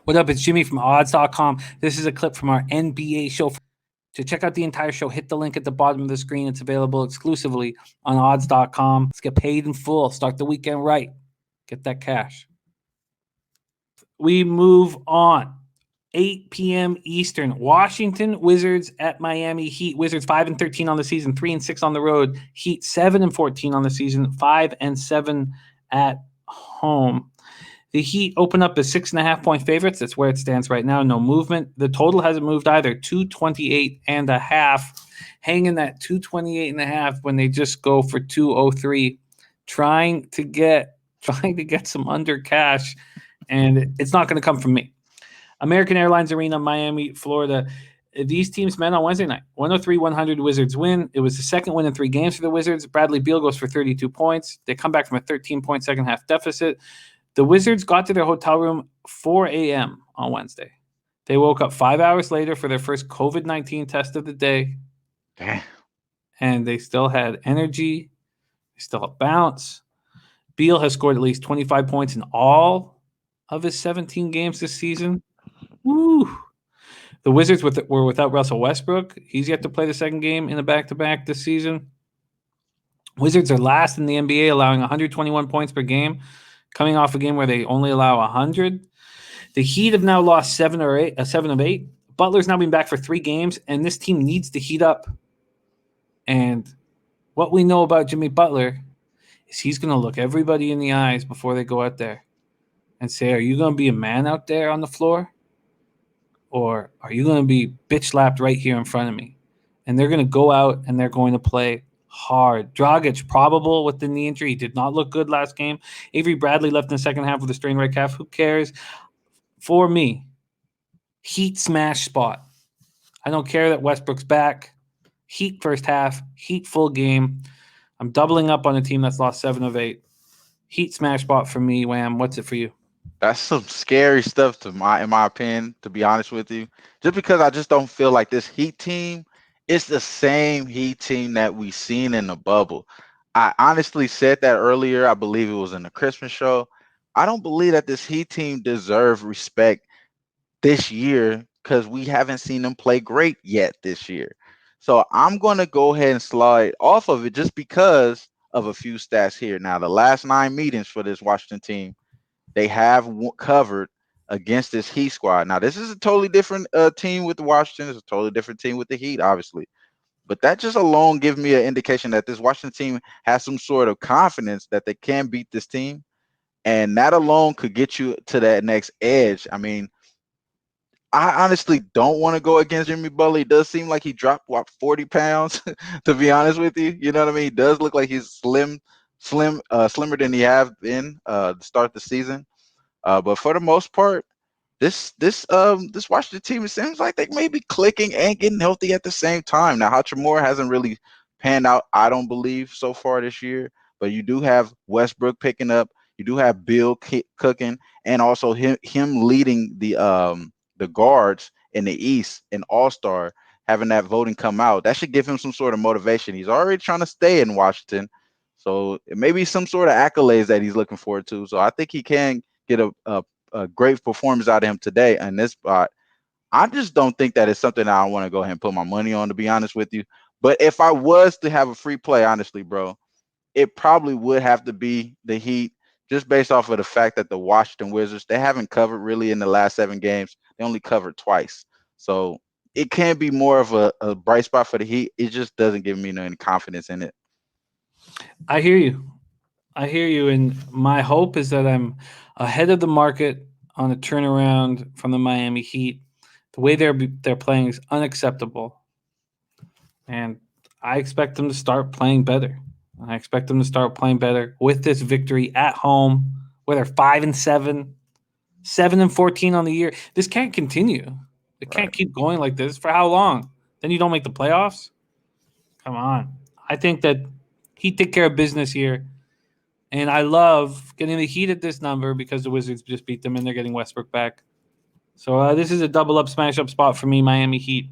What up? It's Jimmy from odds.com. This is a clip from our NBA show. To check out the entire show, hit the link at the bottom of the screen. It's available exclusively on odds.com. Let's get paid in full. Start the weekend right. Get that cash. We move on. 8 p.m. Eastern. Washington Wizards at Miami Heat. Wizards 5-13 on the season, 3-6 on the road. Heat 7-14 on the season, 5-7 at home. The Heat open up as 6.5-point favorites. That's where it stands right now. No movement. The total hasn't moved either. 228.5. Hanging that 228.5 when they just go for 203. Trying to get some under cash, and it's not going to come from me. American Airlines Arena, Miami, Florida. These teams met on Wednesday night. 103-100 Wizards win. It was the second win in 3 games for the Wizards. Bradley Beal goes for 32 points. They come back from a 13-point second-half deficit. The Wizards got to their hotel room 4 a.m. on Wednesday. They woke up 5 hours later for their first COVID-19 test of the day. Damn. And they still had energy. They still have bounce. Beal has scored at least 25 points in all of his 17 games this season. Woo! The Wizards were without Russell Westbrook. He's yet to play the second game in a back-to-back this season. Wizards are last in the NBA, allowing 121 points per game, coming off a game where they only allow 100. The Heat have now lost 7 of 8. Butler's now been back for 3 games, and this team needs to heat up. And what we know about Jimmy Butler is he's going to look everybody in the eyes before they go out there and say, are you going to be a man out there on the floor? Or are you going to be bitch slapped right here in front of me? And they're going to go out and they're going to play hard. Dragic, probable with the knee injury. He did not look good last game. Avery Bradley left in the second half with a strained right calf. Who cares? For me, Heat smash spot. I don't care that Westbrook's back. Heat first half. Heat full game. I'm doubling up on a team that's lost 7 of 8. Heat smash spot for me, Wham. What's it for you? That's some scary stuff in my opinion, to be honest with you. Just because I just don't feel like this Heat team is the same Heat team that we seen in the bubble. I honestly said that earlier. I believe it was in the Christmas show. I don't believe that this Heat team deserves respect this year because we haven't seen them play great yet this year. So I'm going to go ahead and slide off of it just because of a few stats here. Now, the last 9 meetings for this Washington team, they have covered against this Heat squad. Now, this is a totally different team with the Washington. It's a totally different team with the Heat, obviously. But that just alone gives me an indication that this Washington team has some sort of confidence that they can beat this team. And that alone could get you to that next edge. I mean, I honestly don't want to go against Jimmy Butler. It does seem like he dropped 40 pounds, to be honest with you. You know what I mean? He does look like he's slimmer than he have been to start the season. But for the most part, this Washington team, it seems like they may be clicking and getting healthy at the same time. Now, Hachimura hasn't really panned out, I don't believe, so far this year. But you do have Westbrook picking up. You do have Bill cooking, and also him leading the guards in the East in All Star, having that voting come out. That should give him some sort of motivation. He's already trying to stay in Washington, so it may be some sort of accolades that he's looking forward to. So I think he can get a great performance out of him today in this spot. I just don't think that is something that I want to go ahead and put my money on, to be honest with you. But if I was to have a free play, honestly, bro, it probably would have to be the Heat, just based off of the fact that the Washington Wizards, they haven't covered really in the last 7 games. They only covered twice. So it can be more of a bright spot for the Heat. It just doesn't give me any confidence in it. I hear you. I hear you. And my hope is that I'm ahead of the market on a turnaround from the Miami Heat. The way they're playing is unacceptable. And I expect them to start playing better. I expect them to start playing better with this victory at home, where they're 5-7, 7-14 on the year. This can't continue. It can't Right. keep going like this for how long? Then you don't make the playoffs? Come on. I think that he take care of business here. And I love getting the Heat at this number because the Wizards just beat them and they're getting Westbrook back. So this is a double up smash up spot for me, Miami Heat.